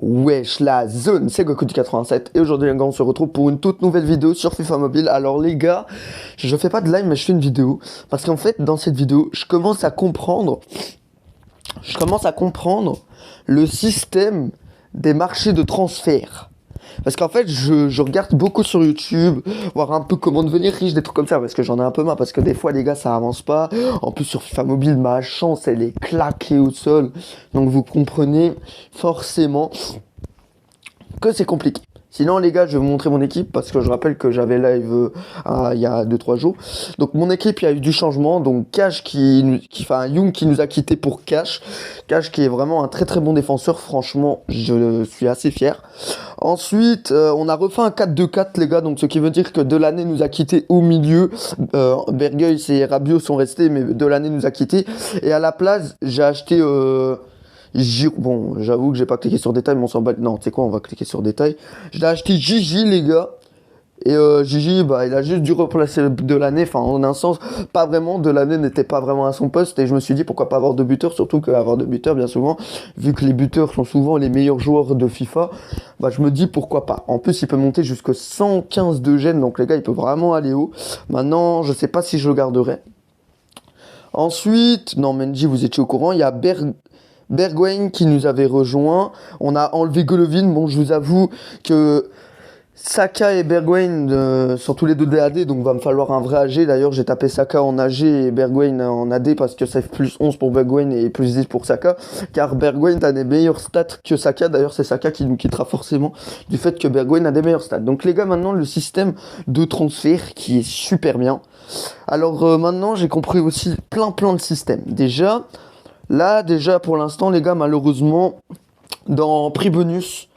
Wesh, la zone, c'est Goku du 87 et aujourd'hui les gars on se retrouve pour une toute nouvelle vidéo sur FIFA Mobile. Alors les gars, je fais pas de live mais je fais une vidéo parce qu'en fait dans cette vidéo je commence à comprendre le système des marchés de transfert. Parce qu'en fait je regarde beaucoup sur YouTube, voir un peu comment devenir riche, des trucs comme ça, parce que j'en ai un peu marre, parce que des fois les gars ça avance pas. En plus sur FIFA Mobile ma chance elle est claquée au sol, donc vous comprenez forcément que c'est compliqué. Sinon les gars je vais vous montrer mon équipe parce que je rappelle que j'avais live il y a 2-3 jours. Donc mon équipe il y a eu du changement. Donc Cash Young qui nous a quitté pour Cash. Cash qui est vraiment un très très bon défenseur. Franchement je suis assez fier. Ensuite on a refait un 4-2-4 les gars. Donc ce qui veut dire que Delaney nous a quitté au milieu. Bergueil et Rabiot sont restés mais Delaney nous a quitté. Et à la place j'ai acheté... Bon, j'avoue que j'ai pas cliqué sur détail, mais on s'en bat. Non, tu sais quoi, on va cliquer sur détail. Je l'ai acheté Gigi, les gars. Et Gigi, bah, il a juste dû replacer Delaney. Enfin, en un sens, pas vraiment. Delaney n'était pas vraiment à son poste. Et je me suis dit, pourquoi pas avoir deux buteurs. Surtout qu'avoir deux buteurs, bien souvent, vu que les buteurs sont souvent les meilleurs joueurs de FIFA, bah, je me dis, pourquoi pas. En plus, il peut monter jusqu'à 115 de gêne. Donc, les gars, il peut vraiment aller haut. Maintenant, je sais pas si je le garderai. Ensuite, non, Mendy, vous étiez au courant. Il y a Bergwijn qui nous avait rejoint. On a enlevé Golovin. Bon, je vous avoue que Saka et Bergwijn sont tous les deux DAD, donc va me falloir un vrai AG. D'ailleurs, j'ai tapé Saka en AG et Bergwijn en AD parce que c'est plus 11 pour Bergwijn et plus 10 pour Saka. Car Bergwijn a des meilleurs stats que Saka. D'ailleurs, c'est Saka qui nous quittera forcément du fait que Bergwijn a des meilleurs stats. Donc les gars, maintenant, le système de transfert qui est super bien. Alors maintenant, j'ai compris aussi plein de systèmes. Déjà, pour l'instant, les gars, malheureusement, dans prix bonus,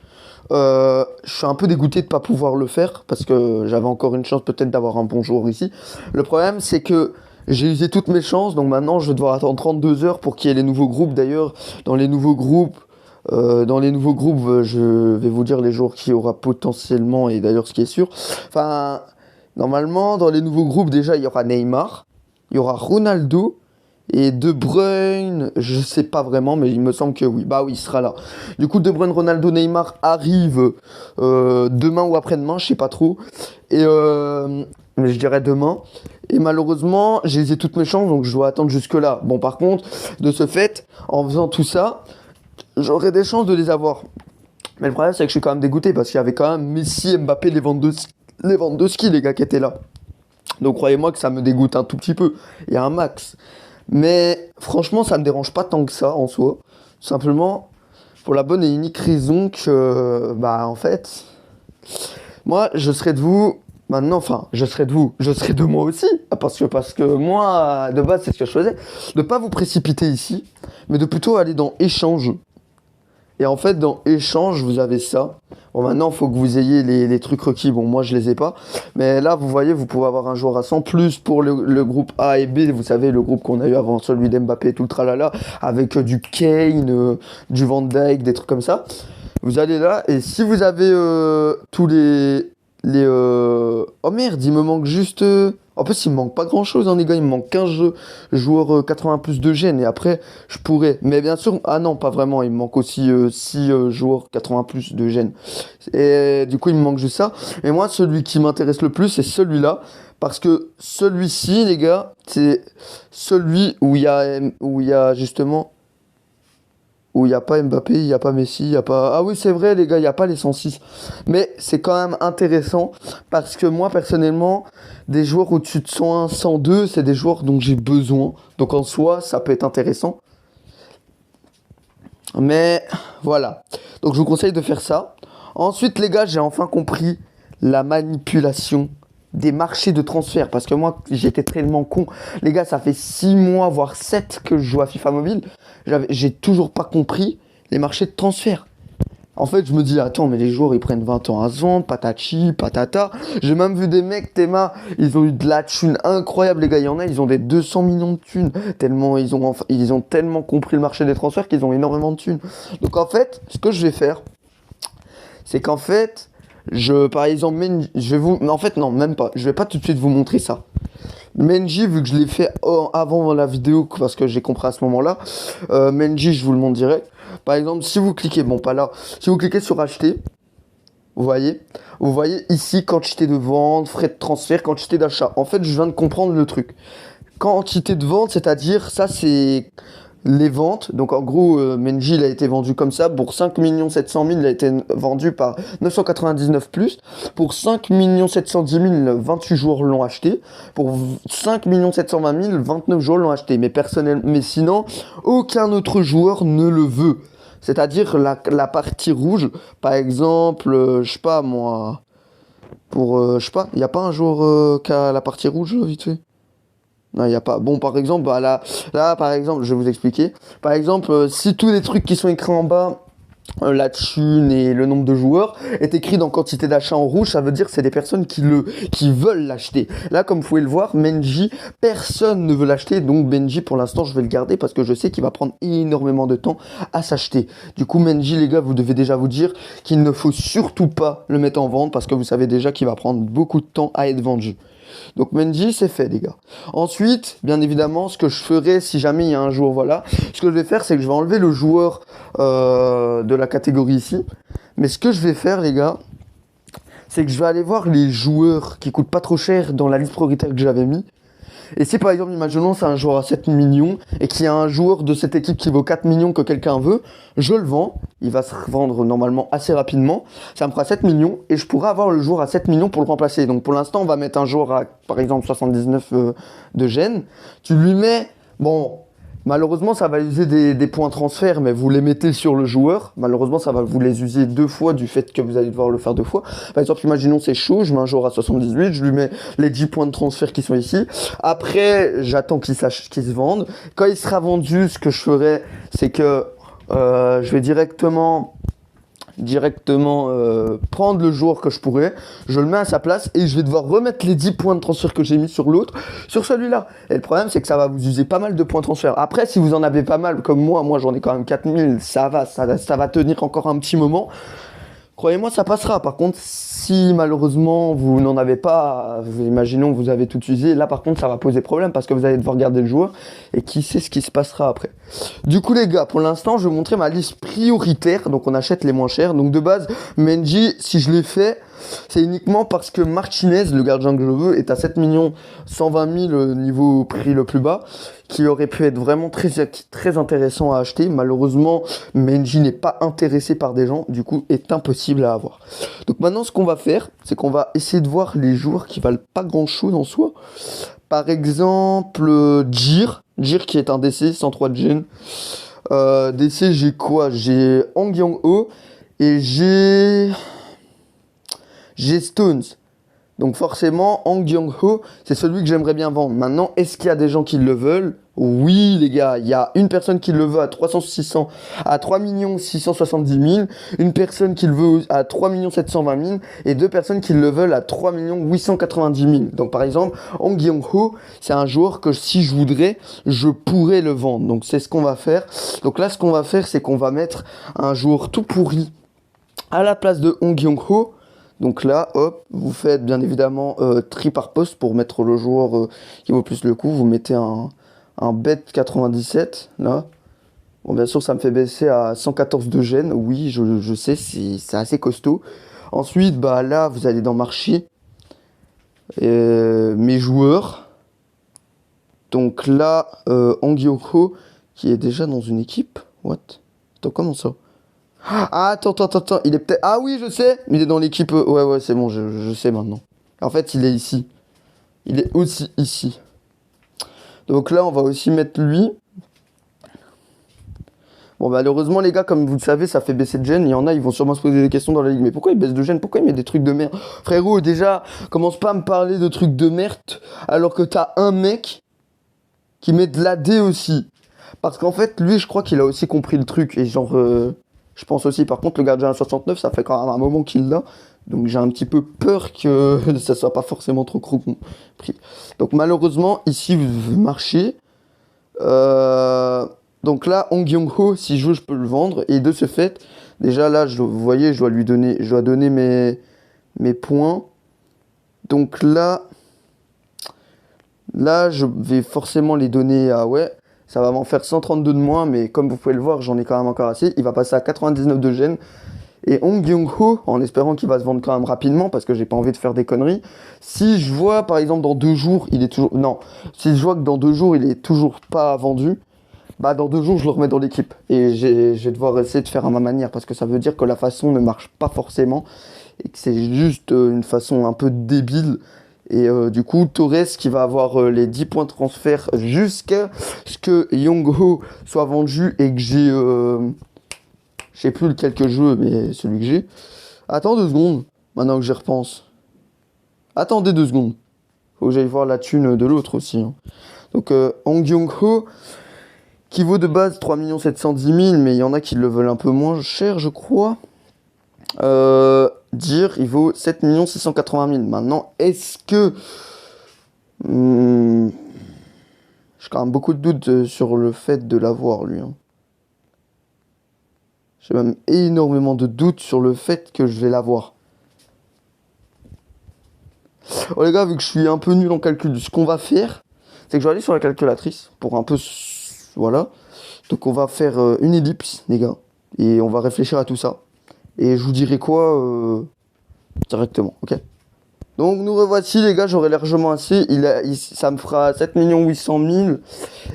je suis un peu dégoûté de pas pouvoir le faire parce que j'avais encore une chance peut-être d'avoir un bon joueur ici. Le problème, c'est que j'ai usé toutes mes chances, donc maintenant, je vais devoir attendre 32 heures pour qu'il y ait les nouveaux groupes. D'ailleurs, dans les nouveaux groupes, je vais vous dire les joueurs qu'il y aura potentiellement et d'ailleurs ce qui est sûr. Enfin, normalement, dans les nouveaux groupes, déjà, il y aura Neymar, il y aura Ronaldo. Et De Bruyne, je sais pas vraiment, mais il me semble que oui. Bah oui, il sera là. Du coup, De Bruyne, Ronaldo, Neymar arrivent demain ou après-demain, je sais pas trop. Et mais je dirais demain. Et malheureusement, j'ai toutes mes chances, donc je dois attendre jusque-là. Bon, par contre, de ce fait, en faisant tout ça, j'aurai des chances de les avoir. Mais le problème, c'est que je suis quand même dégoûté parce qu'il y avait quand même Messi, Mbappé, Lewandowski, les gars qui étaient là. Donc croyez-moi que ça me dégoûte un tout petit peu. Il y a un max. Mais franchement, ça me dérange pas tant que ça en soi. Simplement, pour la bonne et unique raison que, bah en fait, moi, je serai de vous. Maintenant, enfin, je serai de moi aussi. Parce que moi, de base, c'est ce que je faisais. De pas vous précipiter ici, mais de plutôt aller dans échange. Et en fait, dans échange, vous avez ça. Bon, maintenant, il faut que vous ayez les trucs requis. Bon, moi, je les ai pas. Mais là, vous voyez, vous pouvez avoir un joueur à 100. Plus pour le groupe A et B, vous savez, le groupe qu'on a eu avant, celui d'Mbappé et tout le tralala, avec du Kane, du Van Dijk, des trucs comme ça. Vous allez là, et si vous avez tous Oh merde, il me manque juste... En plus, il me manque pas grand-chose, hein, les gars. Il me manque 15 joueurs 80 plus de gènes. Et après, je pourrais... Mais bien sûr... Ah non, pas vraiment. Il me manque aussi 6 joueurs 80 plus de gènes. Et du coup, il me manque juste ça. Et moi, celui qui m'intéresse le plus, c'est celui-là. Parce que celui-ci, les gars, c'est celui où il y a justement... Où il n'y a pas Mbappé, il n'y a pas Messi, il n'y a pas... Ah oui, c'est vrai, les gars, il n'y a pas les 106. Mais c'est quand même intéressant parce que moi, personnellement, des joueurs au-dessus de 101, 102, c'est des joueurs dont j'ai besoin. Donc en soi, ça peut être intéressant. Mais voilà. Donc je vous conseille de faire ça. Ensuite, les gars, j'ai enfin compris la manipulation des marchés de transfert. Parce que moi, j'étais tellement con. Les gars, ça fait 6 mois, voire 7 que je joue à FIFA Mobile. J'ai toujours pas compris les marchés de transfert. En fait, je me dis, attends, mais les joueurs, ils prennent 20 ans à se vendre, patati, patata. J'ai même vu des mecs, Théma, ils ont eu de la thune incroyable, les gars. Il y en a, ils ont des 200 millions de thunes. Tellement, ils ont tellement compris le marché des transferts qu'ils ont énormément de thunes. Donc, en fait, ce que je vais faire, c'est qu'en fait, par exemple, en fait, non, même pas. Je vais pas tout de suite vous montrer ça. Mendy, vu que je l'ai fait avant la vidéo, parce que j'ai compris à ce moment-là, Mendy, je vous le montre direct. Par exemple, si vous cliquez, bon, pas là, si vous cliquez sur acheter, vous voyez ici quantité de vente, frais de transfert, quantité d'achat. En fait, je viens de comprendre le truc. Quantité de vente, c'est-à-dire, ça, c'est les ventes. Donc, en gros, Menji, il a été vendu comme ça. Pour 5 700 000, il a été vendu par 999 plus. Pour 5 710 000, 28 joueurs l'ont acheté. Pour 5 720 000, 29 joueurs l'ont acheté. Mais sinon, aucun autre joueur ne le veut. C'est-à-dire la partie rouge, par exemple, je sais pas moi, je sais pas, il n'y a pas un joueur qui a la partie rouge, vite fait? Non, il n'y a pas. Bon, par exemple, bah là, par exemple, je vais vous expliquer. Par exemple, si tous les trucs qui sont écrits en bas, la thune et le nombre de joueurs, est écrit dans quantité d'achat en rouge, ça veut dire que c'est des personnes qui veulent l'acheter. Là, comme vous pouvez le voir, Menji, personne ne veut l'acheter, donc Benji, pour l'instant, je vais le garder parce que je sais qu'il va prendre énormément de temps à s'acheter. Du coup, Menji, les gars, vous devez déjà vous dire qu'il ne faut surtout pas le mettre en vente parce que vous savez déjà qu'il va prendre beaucoup de temps à être vendu. Donc Menji, c'est fait, les gars. Ensuite, bien évidemment, ce que je ferai si jamais il y a un joueur, voilà, ce que je vais faire, c'est que je vais enlever le joueur de la catégorie ici. Mais ce que je vais faire, les gars, c'est que je vais aller voir les joueurs qui coûtent pas trop cher dans la liste prioritaire que j'avais mis. Et si par exemple, imaginons c'est un joueur à 7 millions et qu'il y a un joueur de cette équipe qui vaut 4 millions que quelqu'un veut, je le vends, il va se revendre normalement assez rapidement, ça me fera 7 millions et je pourrai avoir le joueur à 7 millions pour le remplacer. Donc pour l'instant, on va mettre un joueur à par exemple 79 de gêne, tu lui mets, bon, malheureusement ça va user des points transfert, mais vous les mettez sur le joueur, malheureusement ça va vous les user 2 fois du fait que vous allez devoir le faire 2 fois. Par exemple, imaginons c'est chaud, je mets un joueur à 78, je lui mets les 10 points de transfert qui sont ici. Après, j'attends qu'il se vende. Quand il sera vendu, ce que je ferai, c'est que je vais directement prendre le joueur que je pourrais, je le mets à sa place et je vais devoir remettre les 10 points de transfert que j'ai mis sur l'autre, sur celui-là. Et le problème, c'est que ça va vous user pas mal de points de transfert. Après, si vous en avez pas mal, comme moi j'en ai quand même 4000, ça va tenir encore un petit moment. Croyez-moi, ça passera. Par contre, si malheureusement vous n'en avez pas, imaginons que vous avez tout usé, là par contre ça va poser problème parce que vous allez devoir garder le joueur et qui sait ce qui se passera après. Du coup les gars, pour l'instant je vais vous montrer ma liste prioritaire, donc on achète les moins chers. Donc de base, Menji, si je l'ai fait, c'est uniquement parce que Martinez, le gardien que je veux, est à 7 120 000 niveau prix le plus bas, qui aurait pu être vraiment très intéressant à acheter. Malheureusement, Menji n'est pas intéressé par des gens, du coup est impossible à avoir. Donc maintenant ce qu'on va faire, c'est qu'on va essayer de voir les joueurs qui valent pas grand chose en soi. Par exemple, Jir qui est un DC, 103 de gêne. DC, j'ai quoi? J'ai Hang Yang-ho et j'ai Stones. Donc forcément, Hang Yang-ho, c'est celui que j'aimerais bien vendre. Maintenant, est-ce qu'il y a des gens qui le veulent? Oui, les gars, il y a une personne qui le veut à 3 670 000, une personne qui le veut à 3 720 000 et 2 personnes qui le veulent à 3 890 000. Donc par exemple, Hang Yang-ho, c'est un joueur que si je voudrais, je pourrais le vendre. Donc c'est ce qu'on va faire. Donc là, ce qu'on va faire, c'est qu'on va mettre un joueur tout pourri à la place de Hang Yang-ho. Donc là, hop, vous faites bien évidemment tri par poste pour mettre le joueur qui vaut plus le coup. Vous mettez un bet 97, là. Bon, bien sûr, ça me fait baisser à 114 de gêne. Oui, je sais, c'est assez costaud. Ensuite, bah là, vous allez dans marché. Mes joueurs. Donc là, Hang Yang-ho, qui est déjà dans une équipe. What? Attends, comment ça? Ah, attends, il est peut-être... Ah oui, je sais, il est dans l'équipe... Ouais, c'est bon, je sais maintenant. En fait, il est ici. Il est aussi ici. Donc là, on va aussi mettre lui. Bon, malheureusement, les gars, comme vous le savez, ça fait baisser de gêne. Il y en a, ils vont sûrement se poser des questions dans la ligue. Mais pourquoi il baisse de gêne? Pourquoi il met des trucs de merde? Frérot, déjà, commence pas à me parler de trucs de merde alors que t'as un mec qui met de l'AD aussi. Parce qu'en fait, lui, je crois qu'il a aussi compris le truc. Et genre... je pense aussi, par contre, le gardien à 69, ça fait quand même un moment qu'il l'a. Donc j'ai un petit peu peur que ça soit pas forcément trop compris. Donc malheureusement, ici, vous marchez. Donc là, Hang Yang-ho, si je veux, je peux le vendre. Et de ce fait, déjà là, vous voyez, je dois donner mes points. Donc là, je vais forcément les donner à... Ouais, Ça va m'en faire 132 de moins, mais comme vous pouvez le voir, j'en ai quand même encore assez. Il va passer à 99 de gêne. Et Hong Kyung-ho, en espérant qu'il va se vendre quand même rapidement, parce que j'ai pas envie de faire des conneries. Si je vois, par exemple, dans 2 jours, il est toujours... Non, si je vois que dans 2 jours, il est toujours pas vendu, bah dans 2 jours, je le remets dans l'équipe. Et je vais devoir essayer de faire à ma manière, parce que ça veut dire que la façon ne marche pas forcément, et que c'est juste une façon un peu débile. Et du coup, Torres qui va avoir les 10 points de transfert jusqu'à ce que Young-ho soit vendu et que j'ai... je sais plus lequel que je veux, mais celui que j'ai. Attends 2 secondes, maintenant que j'y repense. Attendez 2 secondes. Faut que j'aille voir la thune de l'autre aussi. Hein. Donc, Hong Kyung-ho, qui vaut de base 3 710 000, mais il y en a qui le veulent un peu moins cher, je crois. Dire, il vaut 7 680 000. Maintenant, est-ce que... j'ai quand même beaucoup de doutes sur le fait de l'avoir, lui. Hein. J'ai même énormément de doutes sur le fait que je vais l'avoir. Oh les gars, vu que je suis un peu nul en calcul, ce qu'on va faire, c'est que je vais aller sur la calculatrice pour un peu... Voilà. Donc on va faire une ellipse, les gars. Et on va réfléchir à tout ça. Et je vous dirai quoi directement, ok? Donc nous revoici les gars, j'aurai largement assez. Ça me fera 7 800 000.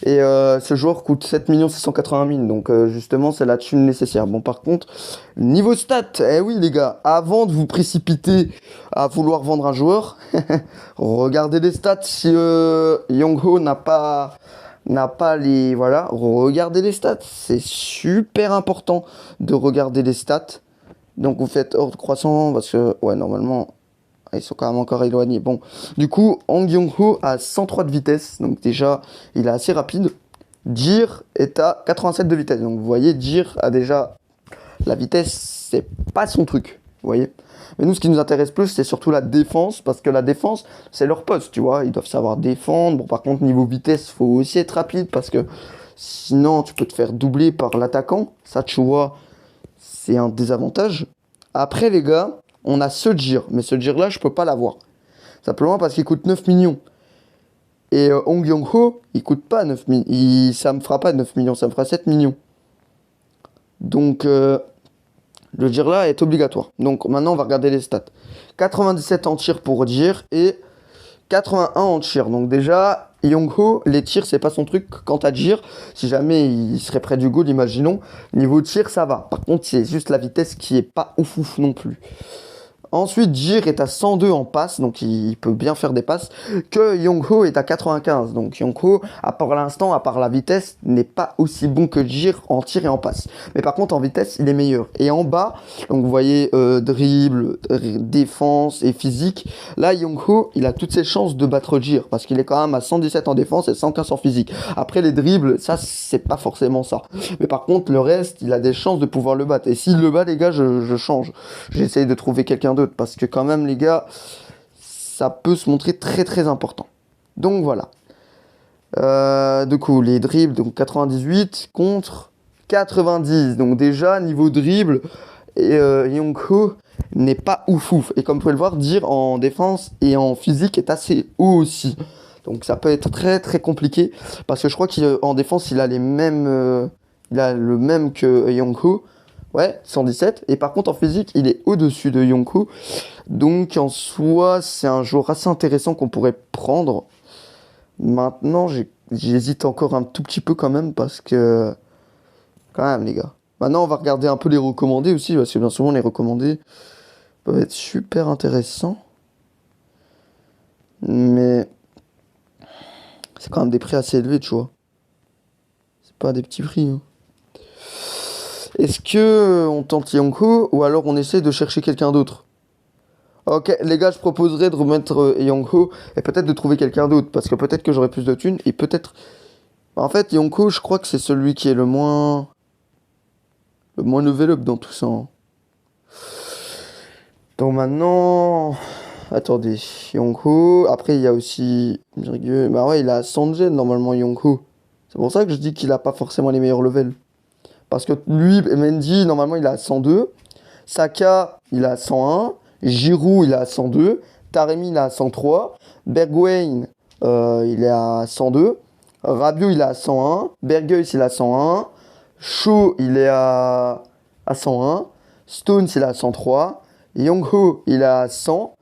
Et ce joueur coûte 7 680 000. Donc justement c'est la thune nécessaire. Bon par contre, niveau stats, eh oui les gars, avant de vous précipiter à vouloir vendre un joueur, regardez les stats si Young-ho n'a pas les... Voilà, regardez les stats. C'est super important de regarder les stats. Donc vous faites ordre croissant parce que, ouais, normalement... Ils sont quand même encore éloignés. Bon, du coup, Hong Kyung-ho a 103 de vitesse. Donc déjà, il est assez rapide. Jir est à 87 de vitesse. Donc vous voyez, Jir a déjà... La vitesse, c'est pas son truc. Vous voyez. Mais nous, ce qui nous intéresse plus, c'est surtout la défense. Parce que la défense, c'est leur poste, tu vois. Ils doivent savoir défendre. Bon, par contre, niveau vitesse, il faut aussi être rapide. Parce que sinon, tu peux te faire doubler par l'attaquant. Ça, tu vois, c'est un désavantage. Après, les gars... On a ce Jir, mais ce Jir là, je peux pas l'avoir. Simplement parce qu'il coûte 9 millions. Et Hong Kyung-ho, il coûte pas 9 millions. Ça me fera pas 9 millions, ça me fera 7 millions. Donc, le Jir là est obligatoire. Donc, maintenant, on va regarder les stats. 97 en tir pour Jir et 81 en tir. Donc, déjà, Young-ho, les tirs, c'est pas son truc. Quant à Jir, si jamais il serait près du goal, imaginons, niveau tir, ça va. Par contre, c'est juste la vitesse qui est pas ouf non plus. Ensuite, Jir est à 102 en passe, donc il peut bien faire des passes, que Young-ho est à 95. Donc Young-ho, pour l'instant, à part la vitesse, n'est pas aussi bon que Jir en tir et en passe. Mais par contre, en vitesse, il est meilleur. Et en bas, donc vous voyez dribble, défense et physique. Là, Young-ho, il a toutes ses chances de battre Jir, parce qu'il est quand même à 117 en défense et 115 en physique. Après, les dribbles, ça, c'est pas forcément ça. Mais par contre, le reste, il a des chances de pouvoir le battre. Et s'il le bat, les gars, je change. J'essaye de trouver quelqu'un d'autre parce que quand même les gars ça peut se montrer très très important. Donc voilà, du coup les dribbles, donc 98 contre 90, donc déjà niveau dribble Young-ho n'est pas ouf. Et comme vous pouvez le voir, Jir en défense et en physique est assez haut aussi, donc ça peut être très très compliqué parce que je crois qu'en défense il a les mêmes il a le même que Young-ho. Ouais, 117. Et par contre, en physique, il est au-dessus de Young-ho. Donc, en soi, c'est un joueur assez intéressant qu'on pourrait prendre. Maintenant, j'hésite encore un tout petit peu quand même parce que... Quand même, les gars. Maintenant, on va regarder un peu les recommandés aussi, parce que bien souvent, les recommandés peuvent être super intéressants. Mais... c'est quand même des prix assez élevés, tu vois. C'est pas des petits prix, hein. Est-ce que on tente Young-ho ou alors on essaie de chercher quelqu'un d'autre? Ok, les gars, je proposerais de remettre Young-ho et peut-être de trouver quelqu'un d'autre parce que peut-être que j'aurai plus de thunes et peut-être... En fait, Young-ho, je crois que c'est celui qui est le moins level up dans tout ça. Hein. Donc maintenant... Attendez, Young-ho... Après, il y a aussi... Bah ouais, il a 100 de gêne normalement, Young-ho. C'est pour ça que je dis qu'il a pas forcément les meilleurs levels. Parce que lui, Mendy, normalement, il a 102. Saka, il a 101. Giroud, il a 102. Taremi, il a 103. Bergwijn, il est à 102. Rabiot, il est à 101. Bergeus, il est à 101. Shaw, il est à 101. Stones, il est à 103. Young-ho, il est à 100.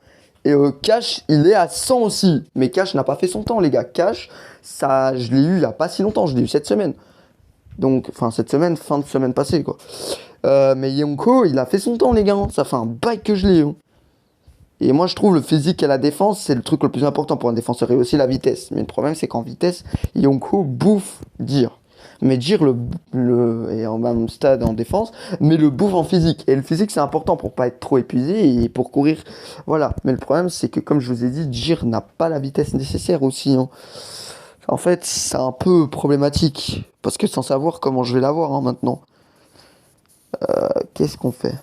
Et Cash, il est à 100 aussi. Mais Cash n'a pas fait son temps, les gars. Cash, ça, je l'ai eu il n'y a pas si longtemps. Je l'ai eu cette semaine. Donc, enfin, cette semaine, fin de semaine passée, quoi. Mais Young-ho, il a fait son temps, les gars. Ça fait un bail que je l'ai eu. Et moi, je trouve le physique et la défense, c'est le truc le plus important pour un défenseur. Et aussi la vitesse. Mais le problème, c'est qu'en vitesse, Young-ho bouffe Dir. Mais Dir est en même stade en défense, mais le bouffe en physique. Et le physique, c'est important pour pas être trop épuisé et pour courir. Voilà. Mais le problème, c'est que, comme je vous ai dit, Dir n'a pas la vitesse nécessaire aussi. Hein. En fait, c'est un peu problématique. Parce que sans savoir comment je vais l'avoir hein, maintenant. Qu'est-ce qu'on fait?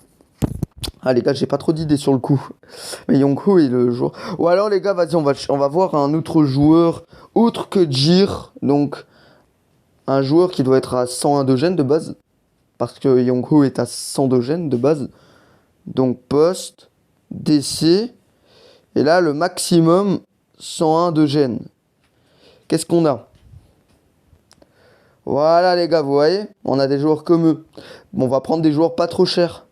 Ah les gars, j'ai pas trop d'idées sur le coup. Mais Young-ho est le joueur. Ou alors les gars, vas-y, on va voir un autre joueur autre que Jir. Donc un joueur qui doit être à 101 de gène de base. Parce que Young-ho est à 100 de gène de base. Donc poste, DC. Et là, le maximum, 101 de gène. Qu'est-ce qu'on a? Voilà les gars, vous voyez? On a des joueurs comme eux. Bon, on va prendre des joueurs pas trop chers.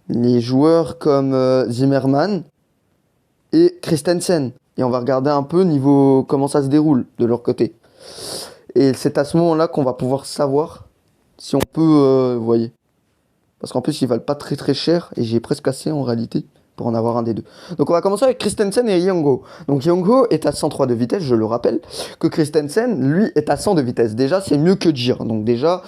Les joueurs comme Zimmerman et Christensen. Et on va regarder un peu niveau comment ça se déroule de leur côté. Et c'est à ce moment-là qu'on va pouvoir savoir si on peut, vous voyez. Parce qu'en plus, ils valent pas très très cher et j'ai presque assez en réalité pour en avoir un des deux. Donc on va commencer avec Christensen et Young-ho. Donc Young-ho est à 103 de vitesse, je le rappelle, que Christensen, lui, est à 100 de vitesse. Déjà, c'est mieux que Jir. Donc déjà,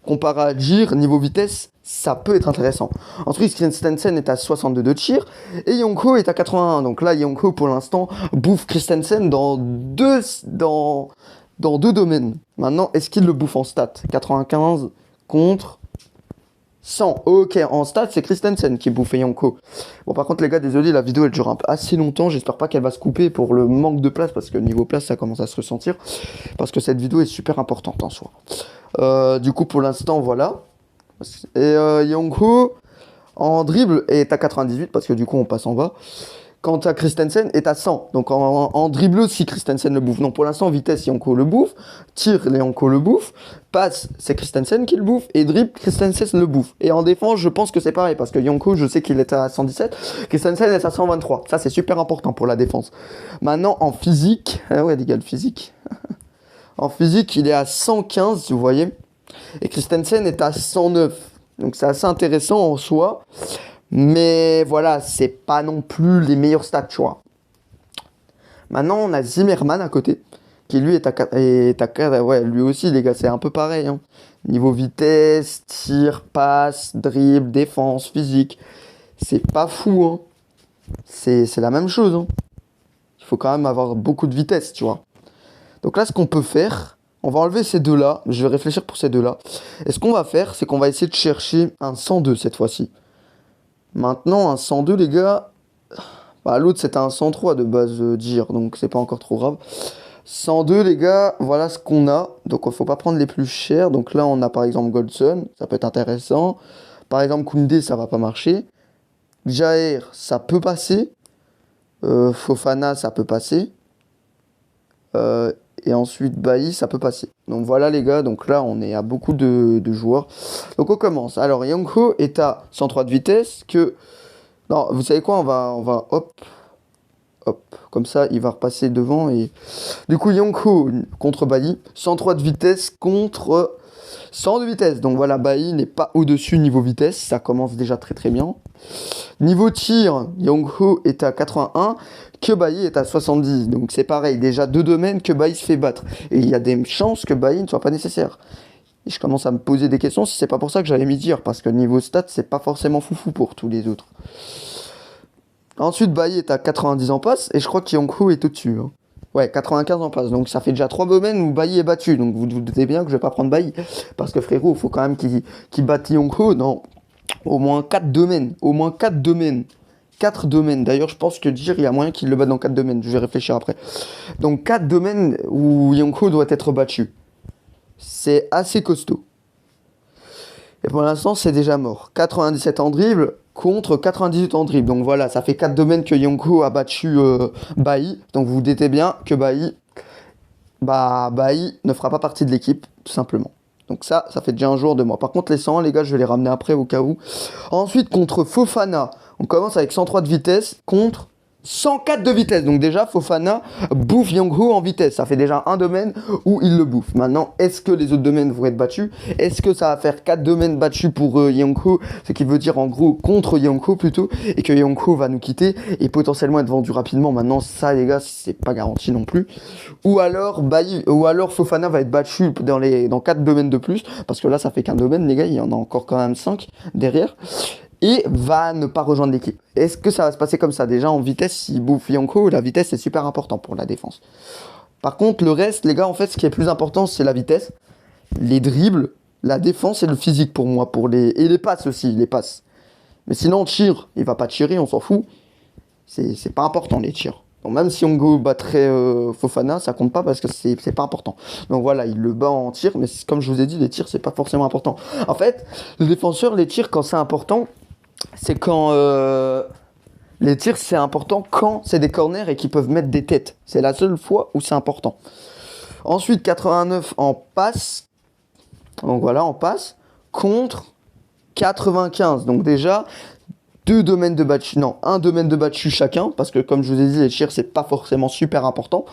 comparé à Jir, niveau vitesse, ça peut être intéressant. Ensuite, Christensen est à 62 de tir et Young-ho est à 81. Donc là, Young-ho, pour l'instant, bouffe Christensen dans deux domaines. Maintenant, est-ce qu'il le bouffe en stats? 95 contre 100. Ok, en stats, c'est Christensen qui bouffe Young-ho. Bon, par contre, les gars, désolé, la vidéo, elle dure assez longtemps. J'espère pas qu'elle va se couper pour le manque de place, parce que niveau place, ça commence à se ressentir. Parce que cette vidéo est super importante en soi. Du coup, pour l'instant, voilà. Et Young-ho, en dribble, est à 98, parce que du coup, on passe en bas. Quant à Christensen, est à 100. Donc en dribble aussi, Christensen le bouffe. Donc pour l'instant, vitesse, Young-ho le bouffe. Tir, Young-ho le bouffe. Passe, c'est Christensen qui le bouffe. Et dribble, Christensen le bouffe. Et en défense, je pense que c'est pareil. Parce que Young-ho, je sais qu'il est à 117. Christensen est à 123. Ça, c'est super important pour la défense. Maintenant, en physique. Ah ouais, les gars, le physique. En physique, il est à 115, vous voyez. Et Christensen est à 109. Donc c'est assez intéressant en soi. Mais voilà, c'est pas non plus les meilleurs stats, tu vois. Maintenant, on a Zimmerman à côté, qui lui est à 4. Ouais, lui aussi, les gars, c'est un peu pareil. Hein. Niveau vitesse, tir, passe, dribble, défense, physique. C'est pas fou, hein. C'est la même chose, hein. Il faut quand même avoir beaucoup de vitesse, tu vois. Donc là, ce qu'on peut faire, on va enlever ces deux-là. Je vais réfléchir pour ces deux-là. Et ce qu'on va faire, c'est qu'on va essayer de chercher un 102 cette fois-ci. Maintenant, un 102, les gars, bah, l'autre c'était un 103 de base Jir, donc c'est pas encore trop grave. 102, les gars, voilà ce qu'on a. Donc il faut pas prendre les plus chers. Donc là, on a par exemple Goldson, ça peut être intéressant. Par exemple, Koundé, ça va pas marcher. Jair, ça peut passer. Fofana, ça peut passer. Et ensuite, Bailly, ça peut passer. Donc voilà les gars, donc là on est à beaucoup de joueurs. Donc on commence. Alors Young-ho est à 103 de vitesse. Non, vous savez quoi, on va hop, comme ça il va repasser devant. Et du coup Young-ho contre Bailly, 103 de vitesse contre 100 de vitesse. Donc voilà, Bailly n'est pas au-dessus niveau vitesse, ça commence déjà très très bien. Niveau tir, Young-ho est à 81, que Bailly est à 70. Donc c'est pareil, déjà deux domaines que Bailly se fait battre. Et il y a des chances que Bailly ne soit pas nécessaire. Et je commence à me poser des questions si c'est pas pour ça que j'allais m'y dire. Parce que niveau stats, c'est pas forcément foufou pour tous les autres. Ensuite, Bailly est à 90 en passe. Et je crois que Young-ho est au-dessus. Hein. Ouais, 95 en passe. Donc ça fait déjà 3 domaines où Bailly est battu. Donc vous vous doutez bien que je vais pas prendre Bailly. Parce que frérot, il faut quand même qu'il batte Young-ho dans au moins 4 domaines. Au moins 4 domaines. 4 domaines. D'ailleurs, je pense que Jir, il y a moyen qu'il le batte dans 4 domaines. Je vais réfléchir après. Donc 4 domaines où Young-ho doit être battu. C'est assez costaud. Et pour l'instant, c'est déjà mort. 97 en dribble contre 98 en dribble. Donc voilà, ça fait 4 domaines que Young-ho a battu Bailly. Donc vous vous doutez bien que Bailly bah Bailly ne fera pas partie de l'équipe, tout simplement. Donc ça fait déjà un jour de moi. Par contre, les 100, les gars, je vais les ramener après au cas où. Ensuite, contre Fofana, on commence avec 103 de vitesse contre 104 de vitesse. Donc déjà, Fofana bouffe Young-ho en vitesse. Ça fait déjà un domaine où il le bouffe. Maintenant, est-ce que les autres domaines vont être battus? Est-ce que ça va faire 4 domaines battus pour Young-ho? Ce qui veut dire en gros contre Young-ho plutôt. Et que Young-ho va nous quitter et potentiellement être vendu rapidement. Maintenant, ça les gars, c'est pas garanti non plus. Ou alors Fofana va être battu dans 4 domaines de plus. Parce que là, ça fait qu'un domaine les gars. Il y en a encore quand même 5 derrière. Et va ne pas rejoindre l'équipe. Est-ce que ça va se passer comme ça? Déjà en vitesse, s'il bouffe Yonko, la vitesse c'est super important pour la défense. Par contre, le reste, les gars, en fait, ce qui est plus important, c'est la vitesse, les dribbles, la défense et le physique pour moi. Et les passes aussi, les passes. Mais sinon, tir, il va pas tirer, on s'en fout. C'est pas important les tirs. Donc même si Yongo battrait Fofana, ça compte pas parce que c'est pas important. Donc voilà, il le bat en tir, mais comme je vous ai dit, les tirs c'est pas forcément important. En fait, le défenseur, les tirs quand c'est important, c'est quand les tirs c'est important quand c'est des corners et qu'ils peuvent mettre des têtes. C'est la seule fois où c'est important. Ensuite 89 en passe. Donc voilà, en passe contre 95. Donc déjà un domaine de battu chacun parce que comme je vous ai dit les tirs c'est pas forcément super important.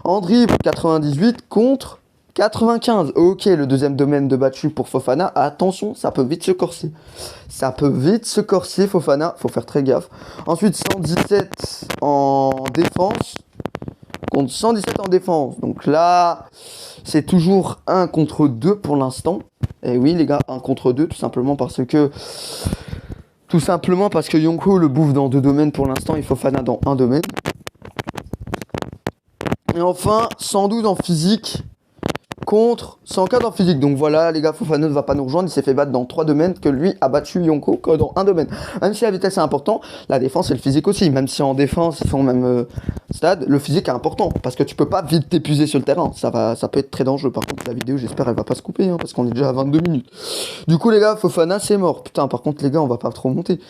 En dribble 98 contre 95. Ok, le deuxième domaine de battu pour Fofana. Attention, ça peut vite se corser. Ça peut vite se corser, Fofana. Faut faire très gaffe. Ensuite, 117 en défense. Contre 117 en défense. Donc là, c'est toujours 1 contre 2 pour l'instant. Et oui, les gars, 1 contre 2, tout simplement parce que Yonko le bouffe dans 2 domaines pour l'instant et Fofana dans 1 domaine. Et enfin, 112 en physique contre 104 en physique. Donc voilà, les gars, Fofana ne va pas nous rejoindre. Il s'est fait battre dans 3 domaines que lui a battu Yonko que dans 1 domaine. Même si la vitesse est important, la défense et le physique aussi. Même si en défense, ils sont au même stade, le physique est important. Parce que tu peux pas vite t'épuiser sur le terrain. Ça peut être très dangereux. Par contre, la vidéo, j'espère, elle va pas se couper. Parce qu'on est déjà à 22 minutes. Du coup, les gars, Fofana, c'est mort. Putain, par contre, les gars, on va pas trop monter.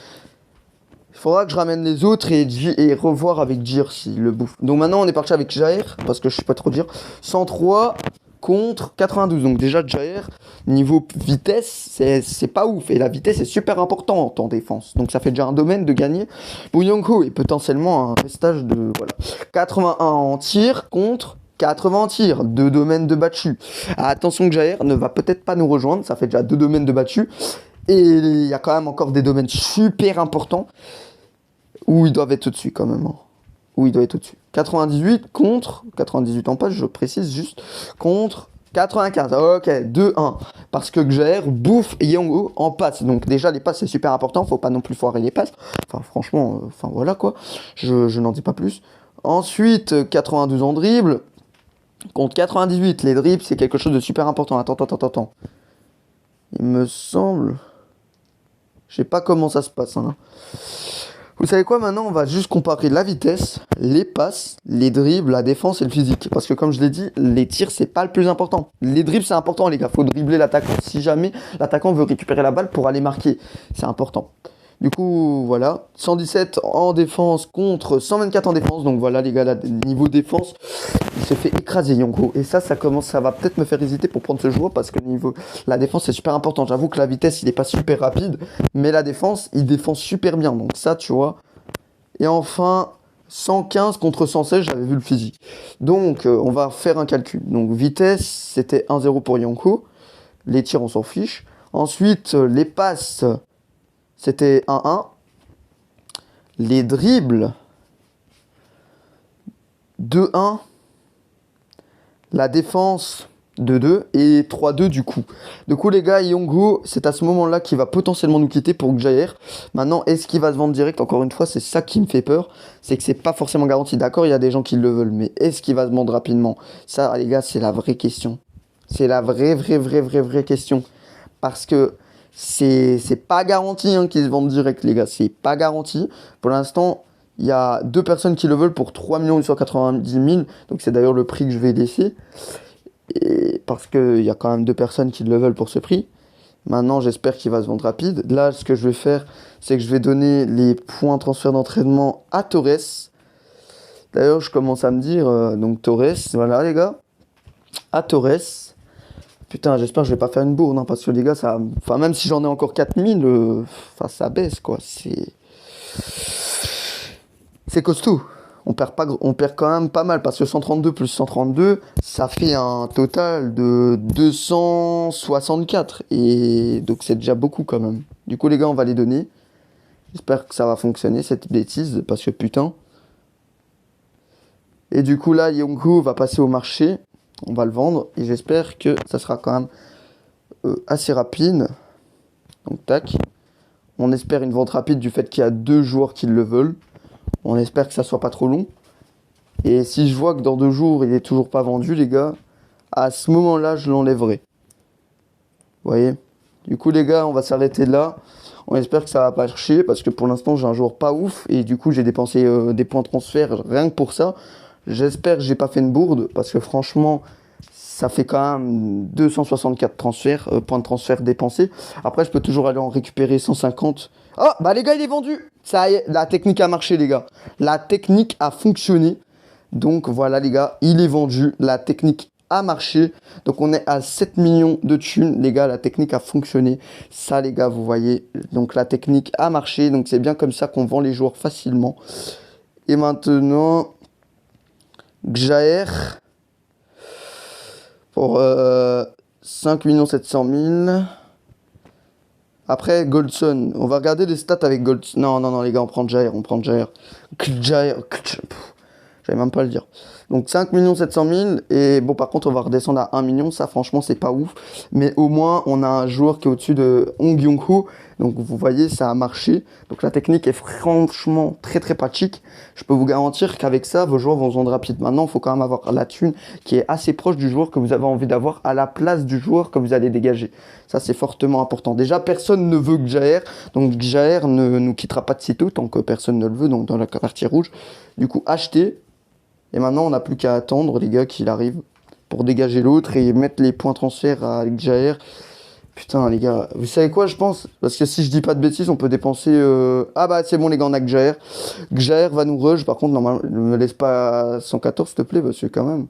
Il faudra que je ramène les autres et revoir avec Jir s'il le bouffe. Donc maintenant, on est parti avec Jair. Parce que je sais pas trop dire. 103 contre 92. Donc déjà, Jair, niveau vitesse, c'est pas ouf. Et la vitesse est super importante en défense. Donc ça fait déjà un domaine de gagner pour Yonko. Et potentiellement un restage de... Voilà. 81 en tir contre 80 en tir. 2 domaines de battu. Attention que Jair ne va peut-être pas nous rejoindre. Ça fait déjà 2 domaines de battu. Et il y a quand même encore des domaines super importants où ils doivent être au-dessus quand même. Où il doit être au-dessus. 98 contre... 98 en passe, je précise juste. Contre 95. Ok, 2-1. Parce que Jair bouffe Yongo en passe. Donc déjà, les passes, c'est super important. Faut pas non plus foirer les passes. Enfin, franchement, voilà quoi. Je n'en dis pas plus. Ensuite, 92 en dribble. Contre 98. Les dribbles, c'est quelque chose de super important. Attends. Il me semble... Je sais pas comment ça se passe. Vous savez quoi, maintenant on va juste comparer la vitesse, les passes, les dribbles, la défense et le physique. Parce que comme je l'ai dit, les tirs c'est pas le plus important. Les dribbles c'est important les gars, faut dribbler l'attaquant. Si jamais l'attaquant veut récupérer la balle pour aller marquer, c'est important. Du coup voilà, 117 en défense contre 124 en défense. Donc voilà les gars, niveau défense, il se fait écraser Yonko. Et ça va peut-être me faire hésiter pour prendre ce joueur parce que niveau la défense c'est super important. J'avoue que la vitesse il est pas super rapide, mais la défense il défend super bien. Donc ça tu vois. Et enfin 115 contre 116, j'avais vu le physique. Donc on va faire un calcul. Donc vitesse c'était 1-0 pour Yonko. Les tirs on s'en fiche. Ensuite les passes c'était 1-1. Les dribbles 2-1. La défense 2-2 et 3-2 du coup. Du coup les gars, Yongo, c'est à ce moment-là qu'il va potentiellement nous quitter pour Jair. Maintenant, est-ce qu'il va se vendre direct? Encore une fois, c'est ça qui me fait peur. C'est que c'est pas forcément garanti. D'accord, il y a des gens qui le veulent, mais est-ce qu'il va se vendre rapidement? Ça les gars, c'est la vraie question. C'est la vraie question. Parce que c'est pas garanti qu'il se vende direct les gars. C'est pas garanti. Pour l'instant... Il y a 2 personnes qui le veulent pour 3 890 000. Donc c'est d'ailleurs le prix que je vais laisser. Et parce qu'il y a quand même 2 personnes qui le veulent pour ce prix. Maintenant j'espère qu'il va se vendre rapide. Là ce que je vais faire, c'est que je vais donner les points transfert d'entraînement à Torres. D'ailleurs je commence à me dire, donc Torres, voilà les gars. à Torres. Putain, j'espère que je vais pas faire une bourde, hein, parce que les gars, ça... Enfin, même si j'en ai encore 4000, enfin, ça baisse, quoi. C'est costaud. On perd quand même pas mal, parce que 132 plus 132, ça fait un total de 264. Et donc, c'est déjà beaucoup, quand même. Du coup, les gars, on va les donner. J'espère que ça va fonctionner, cette bêtise, parce que putain... Et du coup, là, Yonkou va passer au marché. On va le vendre. Et j'espère que ça sera quand même assez rapide. Donc, tac. On espère une vente rapide du fait qu'il y a 2 joueurs qui le veulent. On espère que ça soit pas trop long. Et si je vois que dans 2 jours, il est toujours pas vendu, les gars, à ce moment-là, je l'enlèverai. Vous voyez? Du coup, les gars, on va s'arrêter là. On espère que ça va pas chier parce que pour l'instant, j'ai un joueur pas ouf. Et du coup, j'ai dépensé des points de transfert rien que pour ça. J'espère que j'ai pas fait une bourde parce que franchement, ça fait quand même 264 transferts, points de transfert dépensés. Après, je peux toujours aller en récupérer 150. Oh, bah les gars, il est vendu. Ça y est, la technique a marché, les gars. La technique a fonctionné. Donc voilà, les gars, il est vendu. La technique a marché. Donc on est à 7 millions de thunes. Les gars, la technique a fonctionné. Ça, les gars, vous voyez. Donc la technique a marché. Donc c'est bien comme ça qu'on vend les joueurs facilement. Et maintenant... Gjaer pour 5 700 000. Après, Goldson. On va regarder les stats avec Goldson. Non, non, non, les gars, on prend Gjaer. On prend Gjaer. J'avais même pas à le dire. Donc 5 700 000. Et bon, par contre, on va redescendre à 1 million. Ça, franchement, c'est pas ouf. Mais au moins, on a un joueur qui est au-dessus de Hong Yong-ho. Donc vous voyez, ça a marché. Donc la technique est franchement très très pratique. Je peux vous garantir qu'avec ça, vos joueurs vont se vendre rapide. Maintenant, il faut quand même avoir la thune qui est assez proche du joueur que vous avez envie d'avoir à la place du joueur que vous allez dégager. Ça, c'est fortement important. Déjà, personne ne veut Gjaer. Donc Gjaer ne nous quittera pas de sitôt tant que personne ne le veut. Donc dans la partie rouge. Du coup, acheter. Et maintenant, on n'a plus qu'à attendre, les gars, qu'il arrive pour dégager l'autre et mettre les points transfert à Gjaer. Putain, les gars, vous savez quoi, je pense? Parce que si je dis pas de bêtises, on peut dépenser... Ah bah, c'est bon, les gars, on a Gjaer. Gjaer va nous rush. Par contre, normalement, ne me laisse pas 114, s'il te plaît, parce que quand même...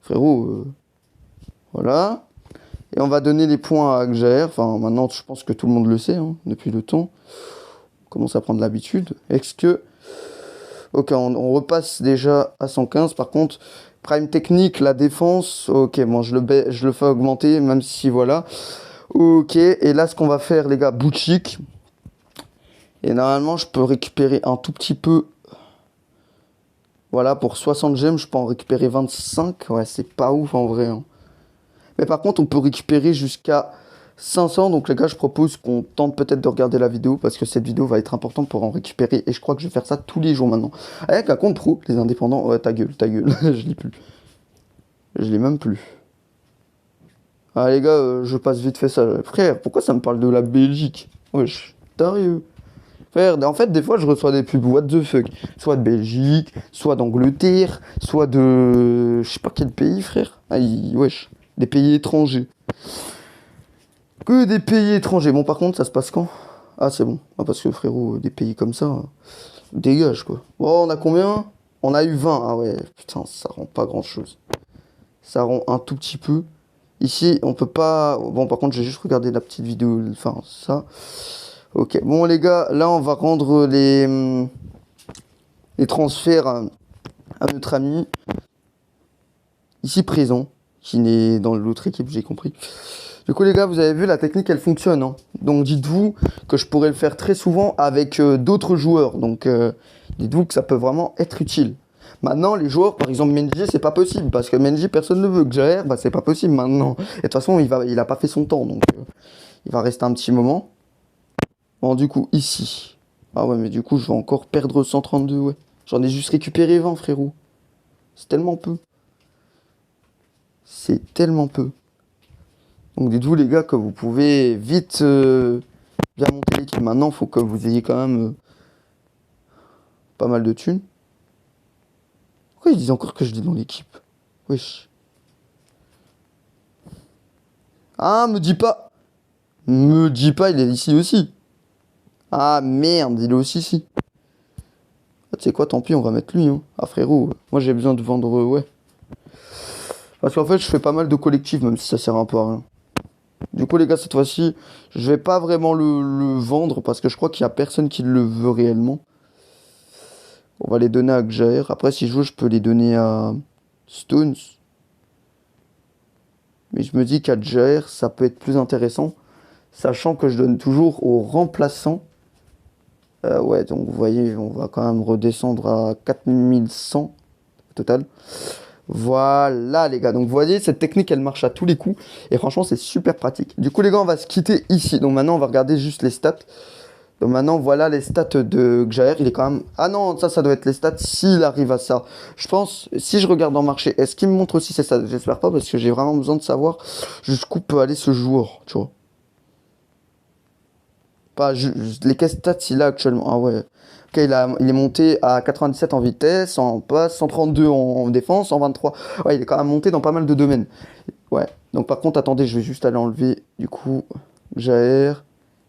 Frérot, voilà. Et on va donner les points à Gjaer. Enfin, maintenant, je pense que tout le monde le sait, hein, depuis le temps. On commence à prendre l'habitude. Est-ce que... Ok, on repasse déjà à 115. Par contre, prime technique, la défense. Ok, bon, je le fais augmenter, même si voilà. Ok, et là, ce qu'on va faire, les gars, boutique. Et normalement, je peux récupérer un tout petit peu. Voilà, pour 60 gemmes, je peux en récupérer 25. Ouais, c'est pas ouf en vrai, hein. Mais par contre, on peut récupérer jusqu'à 500. Donc les gars, je propose qu'on tente peut-être de regarder la vidéo parce que cette vidéo va être importante pour en récupérer. Et je crois que je vais faire ça tous les jours maintenant. Avec un compte pro, les indépendants. Ouais, ta gueule, je l'ai plus. Je l'ai même plus. Ah les gars, je passe vite fait ça. Frère, pourquoi ça me parle de la Belgique? Wesh, sérieux. Frère, en fait, des fois, je reçois des pubs, what the fuck. Soit de Belgique, soit d'Angleterre, soit de... Je sais pas quel pays, frère. Wesh, des pays étrangers. Que des pays étrangers. Bon, par contre, ça se passe quand? Ah, c'est bon. Ah, parce que, frérot, des pays comme ça, dégage, quoi. Bon, on a combien? On a eu 20. Ah ouais, putain, ça rend pas grand-chose. Ça rend un tout petit peu. Ici, on peut pas... Bon, par contre, j'ai juste regardé la petite vidéo, enfin, ça. Ok, bon, les gars, là, on va rendre les transferts à notre ami, ici présent, qui n'est dans l'autre équipe, j'ai compris. Du coup, les gars, vous avez vu, la technique, elle fonctionne, hein. Donc, dites-vous que je pourrais le faire très souvent avec d'autres joueurs. Donc, dites-vous que ça peut vraiment être utile. Maintenant, les joueurs, par exemple, Mendy, c'est pas possible. Parce que Mendy, personne ne veut. Gjaer, bah, c'est pas possible maintenant. Et de toute façon, il a pas fait son temps. Donc, il va rester un petit moment. Bon, du coup, ici. Ah ouais, mais du coup, je vais encore perdre 132, ouais. J'en ai juste récupéré 20, frérot. C'est tellement peu. C'est tellement peu. Donc, dites-vous, les gars, que vous pouvez vite bien monter l'équipe. Maintenant, il faut que vous ayez quand même pas mal de thunes. Pourquoi ils disent encore que je dis dans l'équipe? Wesh. Ah, me dis pas. Me dis pas, il est ici aussi. Ah, merde, il est aussi ici. Ah, tu sais quoi, tant pis, on va mettre lui, hein. Ah, frérot, moi j'ai besoin de vendre, ouais. Parce qu'en fait, je fais pas mal de collectifs, même si ça sert un peu à rien. Du coup, les gars, cette fois-ci, je vais pas vraiment le vendre parce que je crois qu'il y a personne qui le veut réellement. On va les donner à Gjaer. Après, si je veux, je peux les donner à Stones. Mais je me dis qu'à Gjaer, ça peut être plus intéressant. Sachant que je donne toujours aux remplaçants. Ouais, donc vous voyez, on va quand même redescendre à 4100 au total. Voilà les gars, donc vous voyez cette technique elle marche à tous les coups et franchement c'est super pratique. Du coup les gars on va se quitter ici, donc maintenant on va regarder juste les stats. Donc maintenant voilà les stats de Gjaer, il est quand même... Ah non ça doit être les stats s'il arrive à ça. Je pense, si je regarde dans le marché, est-ce qu'il me montre aussi ses stats? J'espère pas parce que j'ai vraiment besoin de savoir jusqu'où peut aller ce joueur, tu vois. Pas les caisses stats il a actuellement. Ah ouais. Ok, il est monté à 97 en vitesse, en passe, 132 en défense, 123. Ouais, il est quand même monté dans pas mal de domaines. Ouais. Donc par contre, attendez, je vais juste aller enlever du coup Jair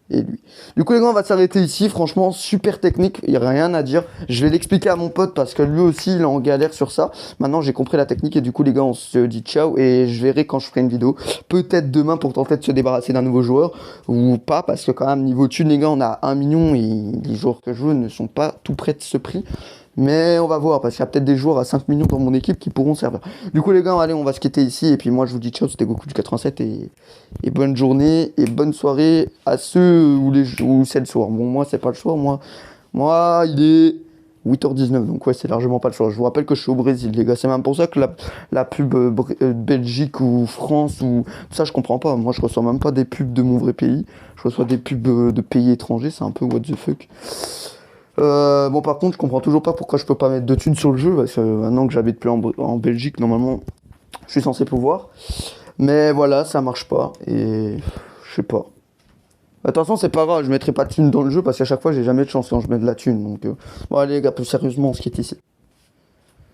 et lui. Du coup les gars, on va s'arrêter ici. Franchement, super technique, il n'y a rien à dire. Je vais l'expliquer à mon pote parce que lui aussi, il est en galère sur ça. Maintenant, j'ai compris la technique et du coup les gars, on se dit ciao et je verrai quand je ferai une vidéo. Peut-être demain pour tenter de se débarrasser d'un nouveau joueur ou pas parce que quand même niveau thune les gars, on a 1 million et les joueurs que je veux ne sont pas tout près de ce prix. Mais on va voir, parce qu'il y a peut-être des joueurs à 5 millions dans mon équipe qui pourront servir. Du coup les gars, allez, on va se quitter ici. Et puis moi je vous dis ciao, c'était Goku du 87 et bonne journée et bonne soirée à ceux où c'est le soir. Bon moi c'est pas le soir, moi il est 8h19, donc ouais c'est largement pas le soir. Je vous rappelle que je suis au Brésil les gars, c'est même pour ça que la pub Belgique ou France ou tout ça je comprends pas. Moi je reçois même pas des pubs de mon vrai pays, je reçois des pubs de pays étrangers, c'est un peu what the fuck. Bon par contre je comprends toujours pas pourquoi je peux pas mettre de thunes sur le jeu parce que maintenant que j'habite plus en Belgique normalement je suis censé pouvoir mais voilà ça marche pas et je sais pas. Attention c'est pas grave, je mettrai pas de thunes dans le jeu parce qu'à chaque fois j'ai jamais de chance quand je mets de la thune donc bon allez les gars plus sérieusement on se quitte ici.